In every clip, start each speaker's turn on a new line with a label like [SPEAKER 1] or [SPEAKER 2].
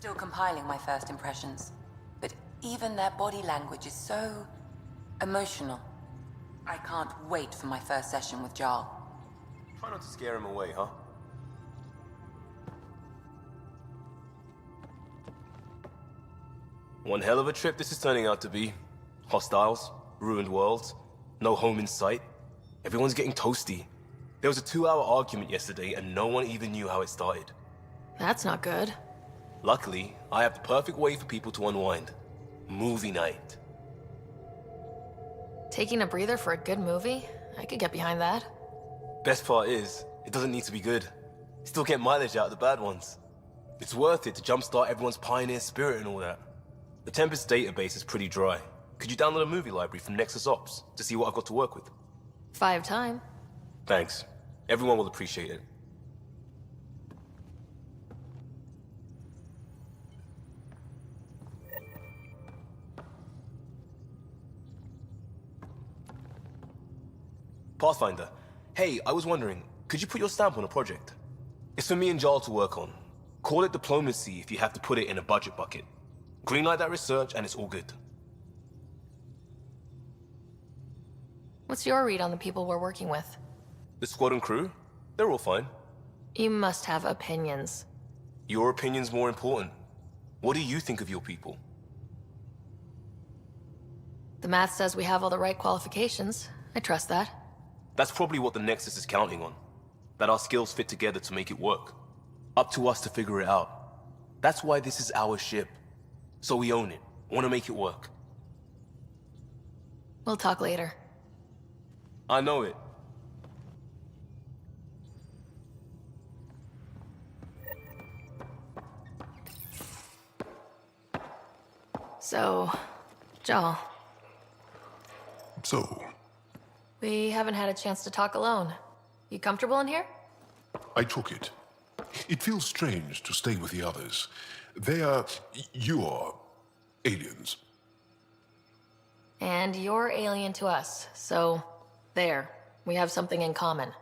[SPEAKER 1] Still compiling my first impressions, but even their body language is so emotional. I can't wait for my first session with Jarl.
[SPEAKER 2] Try not to scare him away, huh? One hell of a trip this is turning out to be. Hostiles, ruined worlds, no home in sight. Everyone's getting toasty. There was a 2-hour argument yesterday and no one even knew how it started.
[SPEAKER 3] That's not good.
[SPEAKER 2] Luckily, I have the perfect way for people to unwind. Movie night.
[SPEAKER 3] Taking a breather for a good movie? I could get behind that.
[SPEAKER 2] Best part is, it doesn't need to be good. Still get mileage out of the bad ones. It's worth it to jumpstart everyone's pioneer spirit and all that. The Tempest database is pretty dry. Could you download a movie library from Nexus Ops to see what I've got to work with?
[SPEAKER 3] 5 time.
[SPEAKER 2] Thanks. Everyone will appreciate it. Pathfinder. Hey, I was wondering, could you put your stamp on a project? It's for me and Jarl to work on. Call it diplomacy if you have to put it in a budget bucket. Greenlight that research and it's all good.
[SPEAKER 3] What's your read on the people we're working with?
[SPEAKER 2] The squad and crew? They're all fine.
[SPEAKER 3] You must have opinions.
[SPEAKER 2] Your opinion's more important. What do you think of your people?
[SPEAKER 3] The math says we have all the right qualifications. I trust that.
[SPEAKER 2] That's probably what the Nexus is counting on. That our skills fit together to make it work. Up to us to figure it out. That's why this is our ship. So we own it. Want to make it work.
[SPEAKER 3] We'll talk later.
[SPEAKER 2] I know it.
[SPEAKER 3] So, Jarl.
[SPEAKER 4] So,
[SPEAKER 3] We haven't had a chance to talk alone. You comfortable in here?
[SPEAKER 4] I took it. It feels strange to stay with the others. They are... you're... aliens.
[SPEAKER 3] And you're alien to us, so... there. We have something in common.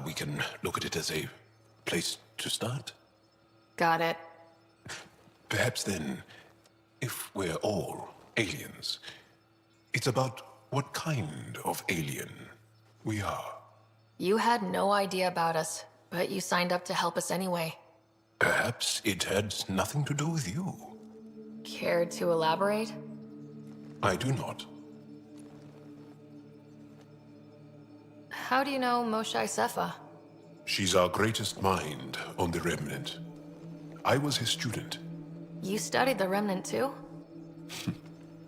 [SPEAKER 4] We can look at it as a place to start.
[SPEAKER 3] Got it.
[SPEAKER 4] Perhaps then, if we're all aliens, it's about what kind of alien we are.
[SPEAKER 3] You had no idea about us, but you signed up to help us anyway.
[SPEAKER 4] Perhaps it had nothing to do with you.
[SPEAKER 3] Care to elaborate?
[SPEAKER 4] I do not.
[SPEAKER 3] How do you know Moshae Sefa?
[SPEAKER 4] She's our greatest mind on the Remnant. I was his student.
[SPEAKER 3] You studied the Remnant too?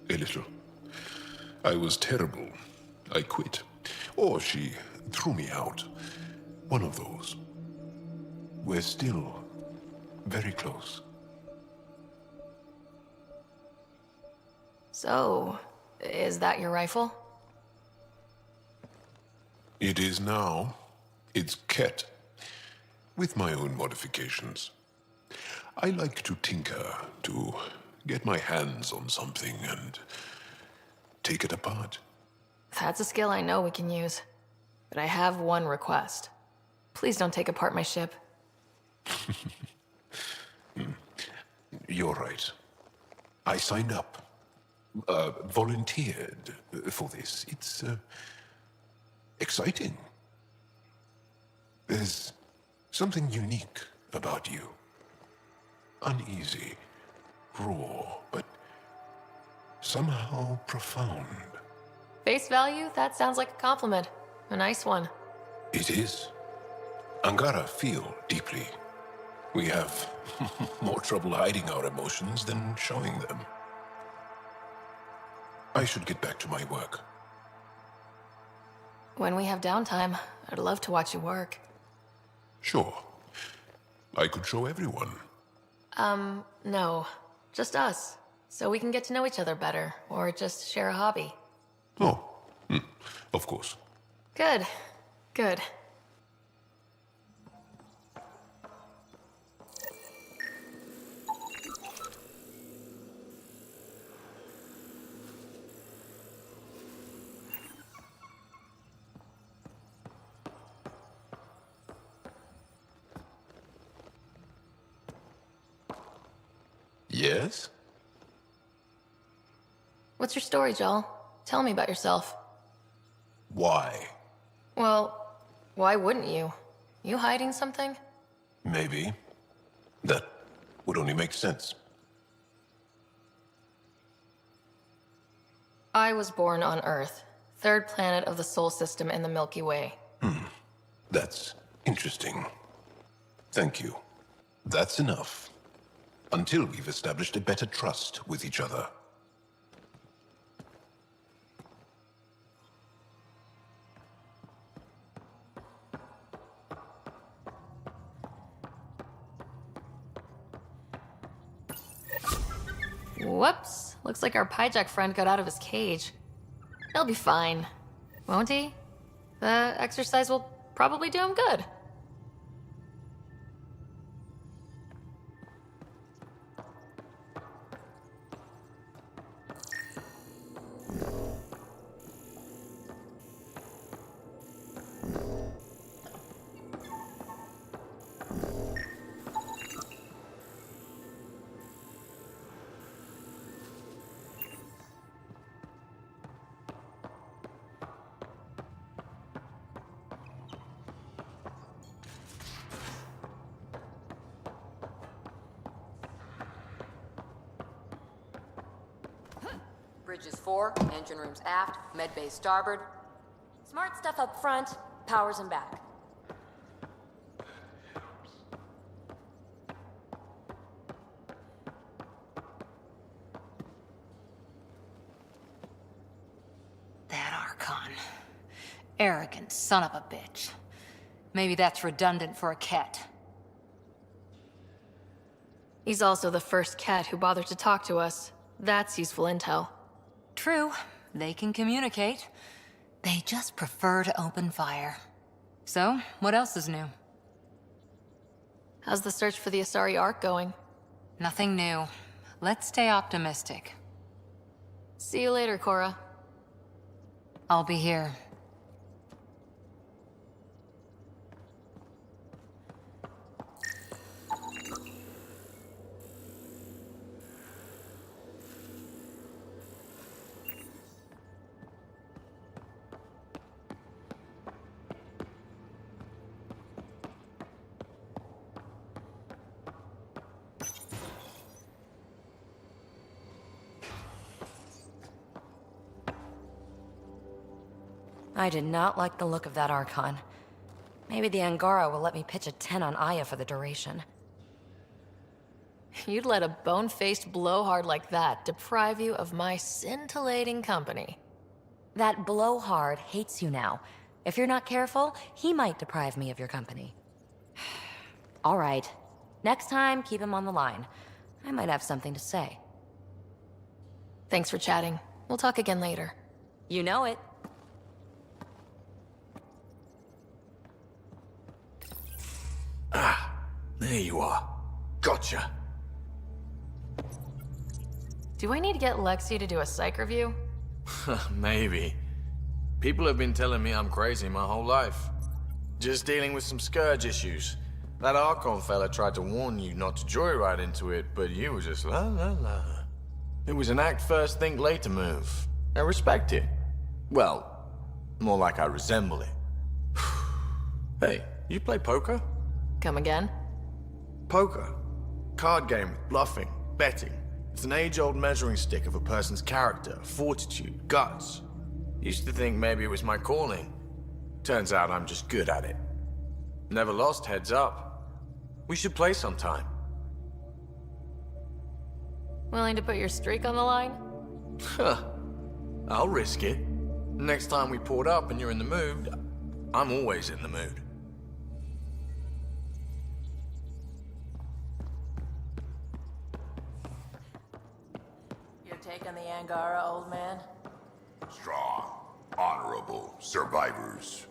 [SPEAKER 4] A little. I was terrible. I quit. Or she threw me out. One of those. We're still very close.
[SPEAKER 3] So, is that your rifle?
[SPEAKER 4] It is now. It's Ket. With my own modifications. I like to tinker, to get my hands on something and take it apart.
[SPEAKER 3] That's a skill I know we can use. But I have one request. Please don't take apart my ship.
[SPEAKER 4] You're right. I signed up. Volunteered for this. It's exciting. There's something unique about you. Uneasy, raw, but somehow profound.
[SPEAKER 3] Face value? That sounds like a compliment. A nice one.
[SPEAKER 4] It is. Angara feel deeply. We have more trouble hiding our emotions than showing them. I should get back to my work.
[SPEAKER 3] When we have downtime, I'd love to watch you work.
[SPEAKER 4] Sure. I could show everyone.
[SPEAKER 3] No. Just us. So we can get to know each other better, or just share a hobby.
[SPEAKER 4] Oh, of course.
[SPEAKER 3] Good. Good.
[SPEAKER 4] Yes?
[SPEAKER 3] What's your story, Joel? Tell me about yourself.
[SPEAKER 4] Why?
[SPEAKER 3] Well, why wouldn't you? You hiding something?
[SPEAKER 4] Maybe. That would only make sense.
[SPEAKER 3] I was born on Earth, third planet of the Sol system in the Milky Way.
[SPEAKER 4] That's interesting. Thank you. That's enough. Until we've established a better trust with each other.
[SPEAKER 3] Whoops. Looks like our Pyjack friend got out of his cage. He'll be fine, won't he? The exercise will probably do him good.
[SPEAKER 5] Bridges 4, engine rooms aft, med bay starboard. Smart stuff up front, powers in back.
[SPEAKER 6] That Archon. Arrogant son of a bitch. Maybe that's redundant for a cat.
[SPEAKER 3] He's also the first cat who bothered to talk to us. That's useful intel.
[SPEAKER 6] True, they can communicate. They just prefer to open fire. So, what else is new?
[SPEAKER 3] How's the search for the Asari Ark going?
[SPEAKER 6] Nothing new. Let's stay optimistic.
[SPEAKER 3] See you later, Cora.
[SPEAKER 6] I'll be here.
[SPEAKER 5] I did not like the look of that Archon. Maybe the Angara will let me pitch a 10 on Aya for the duration.
[SPEAKER 3] You'd let a bone-faced blowhard like that deprive you of my scintillating company.
[SPEAKER 5] That blowhard hates you now. If you're not careful, he might deprive me of your company. All right. Next time, keep him on the line. I might have something to say.
[SPEAKER 3] Thanks for chatting. We'll talk again later.
[SPEAKER 5] You know it.
[SPEAKER 7] There you are. Gotcha.
[SPEAKER 3] Do I need to get Lexi to do a psych review?
[SPEAKER 7] Maybe. People have been telling me I'm crazy my whole life. Just dealing with some Scourge issues. That Archon fella tried to warn you not to joyride into it, but you were just la la la. It was an act first, think later move. I respect it. Well, more like I resemble it. Hey, you play poker?
[SPEAKER 3] Come again?
[SPEAKER 7] Poker. Card game with bluffing, betting. It's an age-old measuring stick of a person's character, fortitude, guts. Used to think maybe it was my calling. Turns out I'm just good at it. Never lost heads up. We should play sometime.
[SPEAKER 3] Willing to put your streak on the line?
[SPEAKER 7] Huh. I'll risk it. Next time we port up and you're in the mood, I'm always in the mood.
[SPEAKER 8] Your take on the Angara, old man?
[SPEAKER 9] Strong, honorable survivors.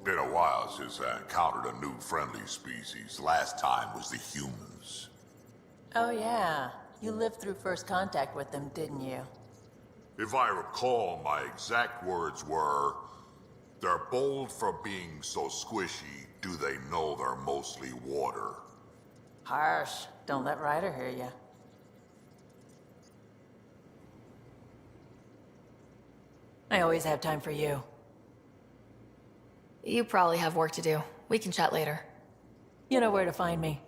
[SPEAKER 9] Been a while since I encountered a new friendly species. Last time was the humans.
[SPEAKER 8] Oh yeah, you lived through first contact with them, didn't you?
[SPEAKER 9] If I recall, my exact words were, "They're bold for being so squishy, do they know they're mostly water?"
[SPEAKER 8] Harsh. Don't let Ryder hear you. I always have time for you.
[SPEAKER 3] You probably have work to do. We can chat later.
[SPEAKER 8] You know where to find me.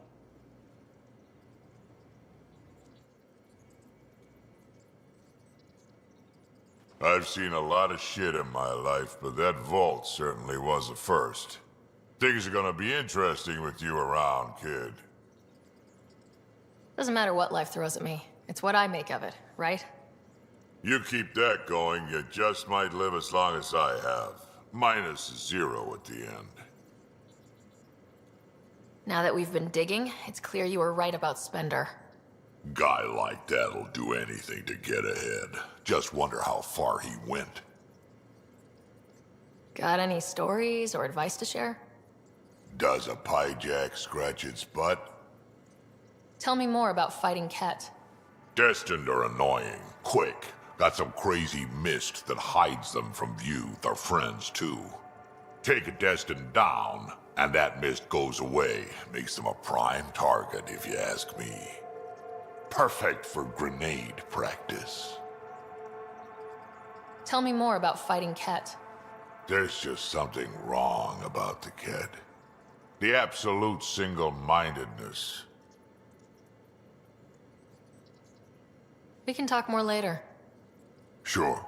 [SPEAKER 9] I've seen a lot of shit in my life, but that vault certainly was a first. Things are gonna be interesting with you around, kid.
[SPEAKER 3] Doesn't matter what life throws at me. It's what I make of it, right?
[SPEAKER 9] You keep that going, you just might live as long as I have. Minus 0 at the end.
[SPEAKER 3] Now that we've been digging, it's clear you were right about Spender.
[SPEAKER 9] Guy like that'll do anything to get ahead. Just wonder how far he went.
[SPEAKER 3] Got any stories or advice to share?
[SPEAKER 9] Does a pyjak scratch its butt?
[SPEAKER 3] Tell me more about fighting Ket.
[SPEAKER 9] Destined are annoying. Quick. Got some crazy mist that hides them from view, their friends too. Take a Destined down, and that mist goes away. Makes them a prime target, if you ask me. Perfect for grenade practice.
[SPEAKER 3] Tell me more about fighting Ket.
[SPEAKER 9] There's just something wrong about the kid. The absolute single-mindedness.
[SPEAKER 3] We can talk more later.
[SPEAKER 9] Sure.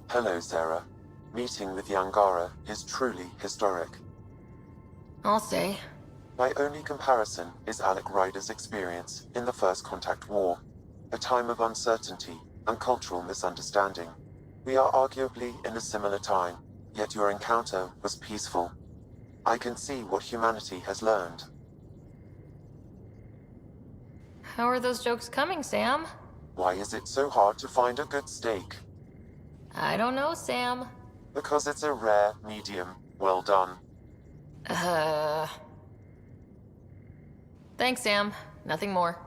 [SPEAKER 10] Hello, Sarah. Meeting with Yangara is truly historic.
[SPEAKER 3] I'll say.
[SPEAKER 10] My only comparison is Alec Ryder's experience in the First Contact War, a time of uncertainty and cultural misunderstanding. We are arguably in a similar time, yet your encounter was peaceful. I can see what humanity has learned.
[SPEAKER 3] How are those jokes coming, Sam?
[SPEAKER 10] Why is it so hard to find a good steak?
[SPEAKER 3] I don't know, Sam.
[SPEAKER 10] Because it's a rare medium. Well done.
[SPEAKER 3] Thanks, Sam. Nothing more.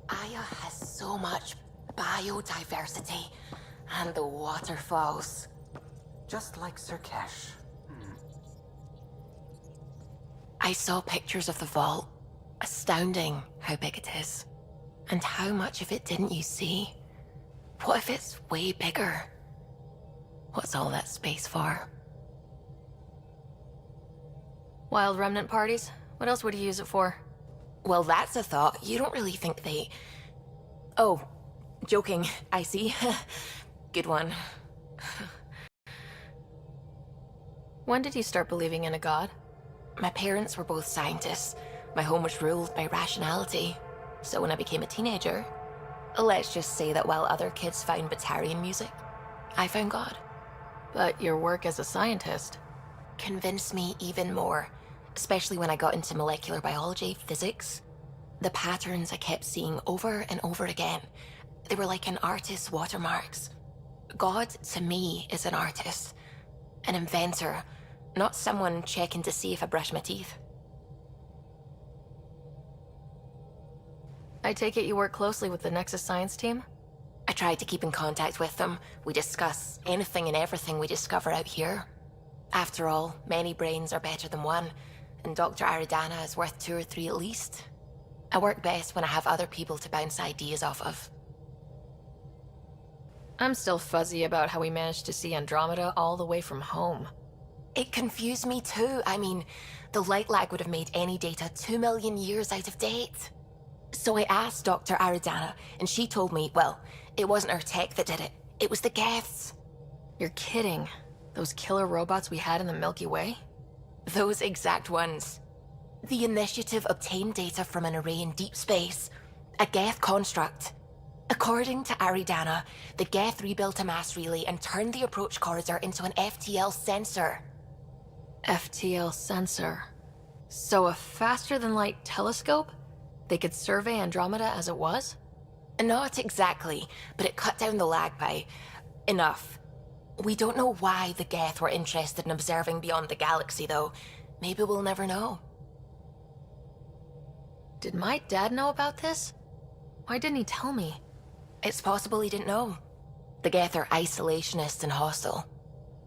[SPEAKER 1] Aya has so much biodiversity, and the waterfalls.
[SPEAKER 11] Just like Sirkesh.
[SPEAKER 1] I saw pictures of the vault. Astounding how big it is. And how much of it didn't you see? What if it's way bigger? What's all that space for?
[SPEAKER 3] Wild remnant parties? What else would you use it for?
[SPEAKER 1] Well, that's a thought. You don't really think they... Oh, joking. I see. Good one.
[SPEAKER 3] When did you start believing in a god?
[SPEAKER 1] My parents were both scientists. My home was ruled by rationality. So when I became a teenager, let's just say that while other kids found Batarian music, I found God.
[SPEAKER 3] But your work as a scientist
[SPEAKER 1] convinced me even more. especially when I got into molecular biology, physics. The patterns I kept seeing over and over again, they were like an artist's watermarks. God, to me, is an artist, an inventor, not someone checking to see if I brush my teeth.
[SPEAKER 3] I take it you work closely with the Nexus science team?
[SPEAKER 1] I tried to keep in contact with them. We discuss anything and everything we discover out here. After all, many brains are better than one, and Dr. Aridana is worth 2 or 3 at least. I work best when I have other people to bounce ideas off of.
[SPEAKER 3] I'm still fuzzy about how we managed to see Andromeda all the way from home.
[SPEAKER 1] It confused me too. I mean, the light lag would have made any data 2 million years out of date. So I asked Dr. Aridana, and she told me, well, it wasn't her tech that did it. It was the Geths.
[SPEAKER 3] You're kidding. Those killer robots we had in the Milky Way?
[SPEAKER 1] Those exact ones. The Initiative obtained data from an array in deep space, a Geth construct. According to Aridana, the Geth rebuilt a mass relay and turned the approach corridor into an FTL sensor.
[SPEAKER 3] FTL sensor. So a faster-than-light telescope? They could survey Andromeda as it was?
[SPEAKER 1] Not exactly, but it cut down the lag by enough. We don't know why the Geth were interested in observing beyond the galaxy, though. Maybe we'll never know.
[SPEAKER 3] Did my dad know about this? Why didn't he tell me?
[SPEAKER 1] It's possible he didn't know. The Geth are isolationist and hostile.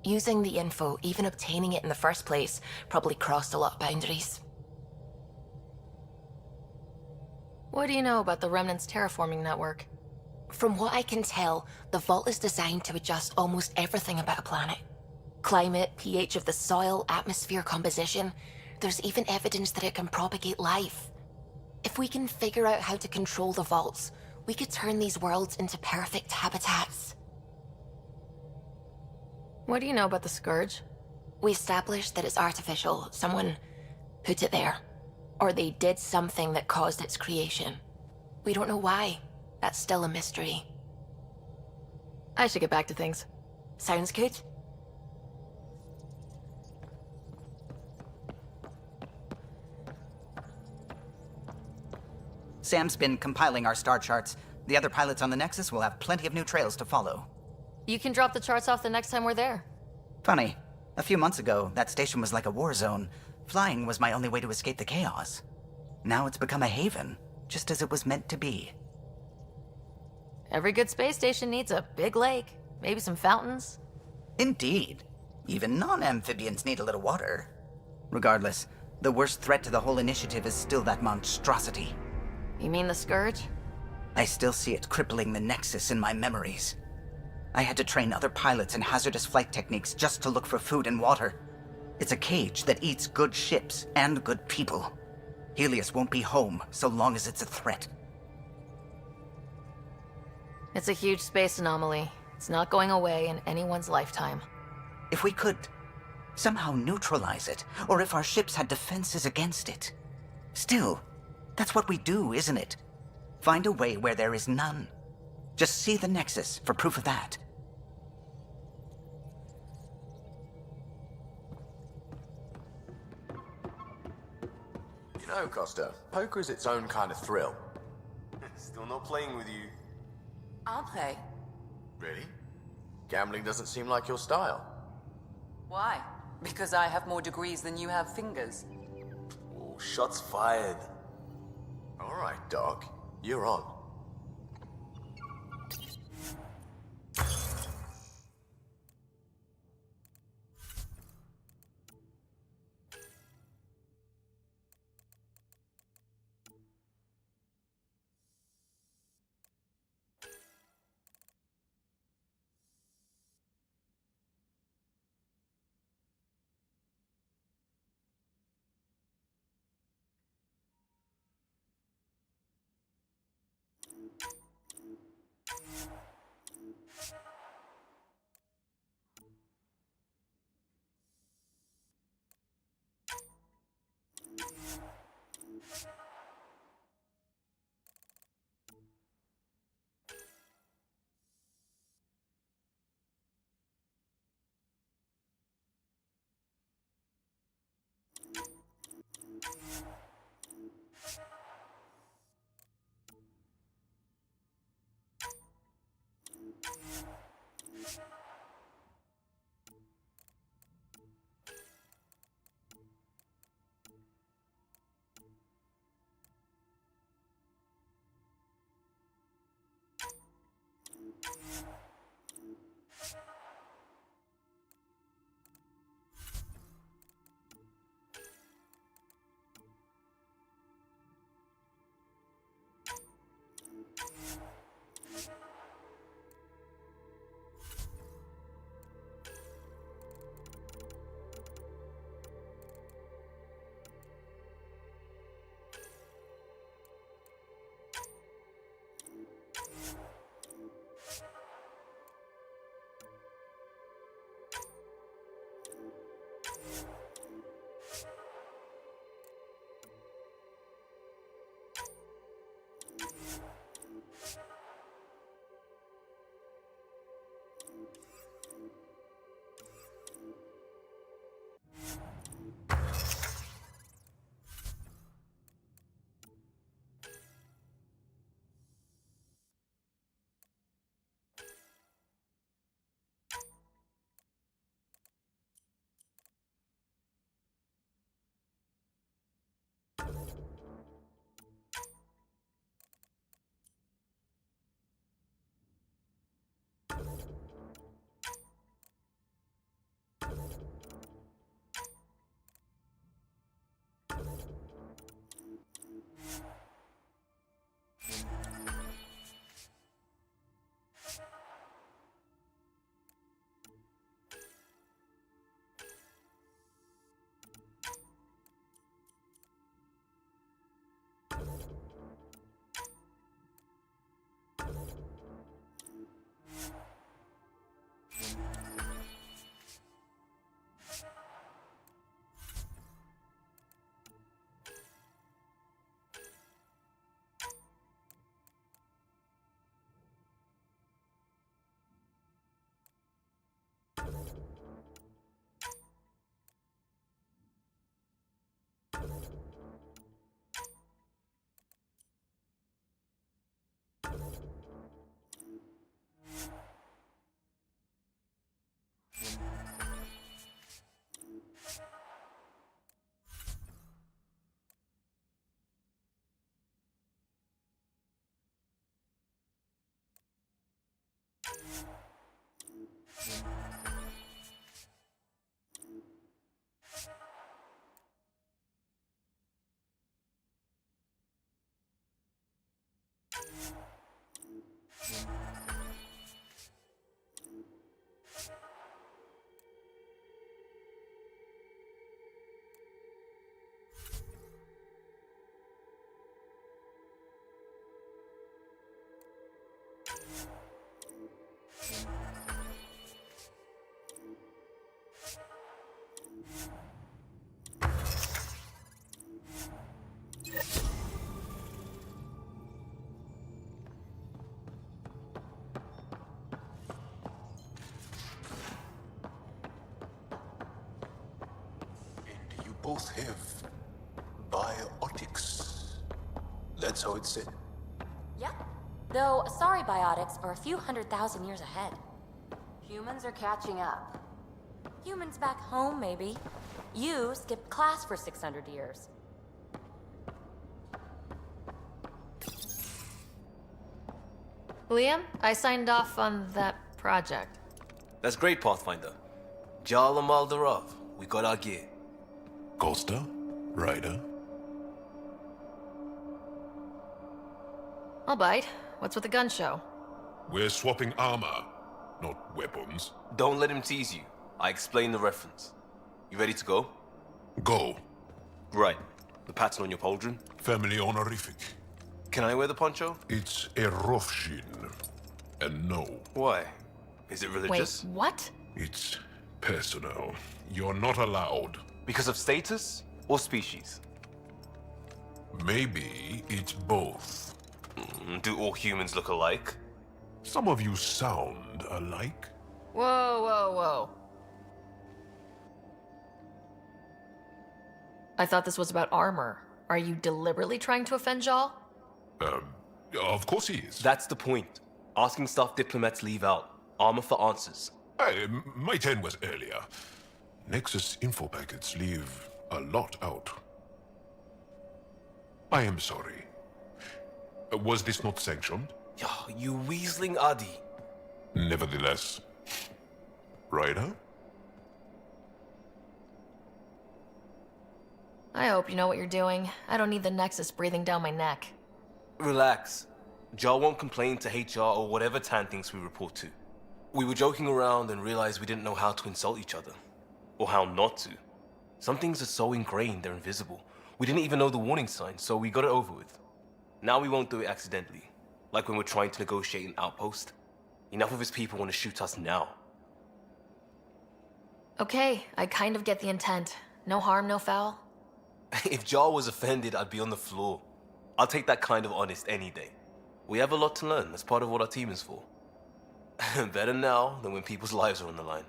[SPEAKER 1] Using the info, even obtaining it in the first place, probably crossed a lot of boundaries.
[SPEAKER 3] What do you know about the Remnant's terraforming network?
[SPEAKER 1] From what I can tell, the Vault is designed to adjust almost everything about a planet. Climate, pH of the soil, atmosphere composition. There's even evidence that it can propagate life. If we can figure out how to control the Vaults, we could turn these worlds into perfect habitats.
[SPEAKER 3] What do you know about the Scourge?
[SPEAKER 1] We established that it's artificial. Someone put it there. Or they did something that caused its creation. We don't know why. That's still a mystery.
[SPEAKER 3] I should get back to things.
[SPEAKER 1] Sounds good.
[SPEAKER 11] Sam's been compiling our star charts. The other pilots on the Nexus will have plenty of new trails to follow.
[SPEAKER 3] You can drop the charts off the next time we're there.
[SPEAKER 11] Funny. A few months ago, that station was like a war zone. Flying was my only way to escape the chaos. Now it's become a haven, just as it was meant to be.
[SPEAKER 3] Every good space station needs a big lake, maybe some fountains.
[SPEAKER 11] Indeed. Even non-amphibians need a little water. Regardless, the worst threat to the whole initiative is still that monstrosity.
[SPEAKER 3] You mean the Scourge?
[SPEAKER 11] I still see it crippling the Nexus in my memories. I had to train other pilots in hazardous flight techniques just to look for food and water. It's a cage that eats good ships and good people. Helios won't be home so long as it's a threat.
[SPEAKER 3] It's a huge space anomaly. It's not going away in anyone's lifetime.
[SPEAKER 11] If we could somehow neutralize it, or if our ships had defenses against it. Still, that's what we do, isn't it? Find a way where there is none. Just see the Nexus for proof of that.
[SPEAKER 7] You know, Costa, poker is its own kind of thrill.
[SPEAKER 2] Still not playing with you.
[SPEAKER 8] I'll play.
[SPEAKER 7] Really? Gambling doesn't seem like your style.
[SPEAKER 8] Why? Because I have more degrees than you have fingers.
[SPEAKER 2] Oh, shots fired.
[SPEAKER 7] All right, Doc. You're on.
[SPEAKER 4] both have biotics. That's how it's said.
[SPEAKER 5] Yep. Though, sorry biotics are a few 100,000 years ahead.
[SPEAKER 6] Humans are catching up.
[SPEAKER 5] Humans back home, maybe. You skipped class for 600 years.
[SPEAKER 3] Liam, I signed off on that project.
[SPEAKER 2] That's great, Pathfinder. Jala Maldarov, we got our gear.
[SPEAKER 4] Costa? Ryder?
[SPEAKER 3] I'll bite. What's with the gun show?
[SPEAKER 4] We're swapping armor, not weapons.
[SPEAKER 2] Don't let him tease you. I explained the reference. You ready to go?
[SPEAKER 4] Go.
[SPEAKER 2] Right. The pattern on your pauldron?
[SPEAKER 4] Family honorific.
[SPEAKER 2] Can I wear the poncho?
[SPEAKER 4] It's a Rofshin. And no,
[SPEAKER 2] Why? Is it religious?
[SPEAKER 3] Wait, what?
[SPEAKER 4] it's personal. You're not allowed.
[SPEAKER 2] Because of status or species?
[SPEAKER 4] Maybe it's both.
[SPEAKER 2] Do all humans look alike?
[SPEAKER 4] Some of you sound alike.
[SPEAKER 3] Whoa, whoa, whoa. I thought this was about armor. Are you deliberately trying to offend Jal?
[SPEAKER 4] Of course he is.
[SPEAKER 2] That's the point. Asking stuff diplomats leave out. Armor for answers.
[SPEAKER 4] My turn was earlier. Nexus info packets leave a lot out. I am sorry. Was this not sanctioned?
[SPEAKER 2] You weaseling Adi.
[SPEAKER 4] Nevertheless. Ryder?
[SPEAKER 3] I hope you know what you're doing. I don't need the Nexus breathing down my neck.
[SPEAKER 2] Relax. Jar won't complain to HR or whatever Tan thinks we report to. We were joking around and realized we didn't know how to insult each other. Or how not to. Some things are so ingrained they're invisible. We didn't even know the warning sign, so we got it over with. Now we won't do it accidentally. Like when we're trying to negotiate an outpost. Enough of his people want to shoot us now.
[SPEAKER 3] Okay, I kind of get the intent. No harm, no foul.
[SPEAKER 2] If Jar was offended, I'd be on the floor. I'll take that kind of honest any day. We have a lot to learn. That's part of what our team is for. Better now than when people's lives are on the line.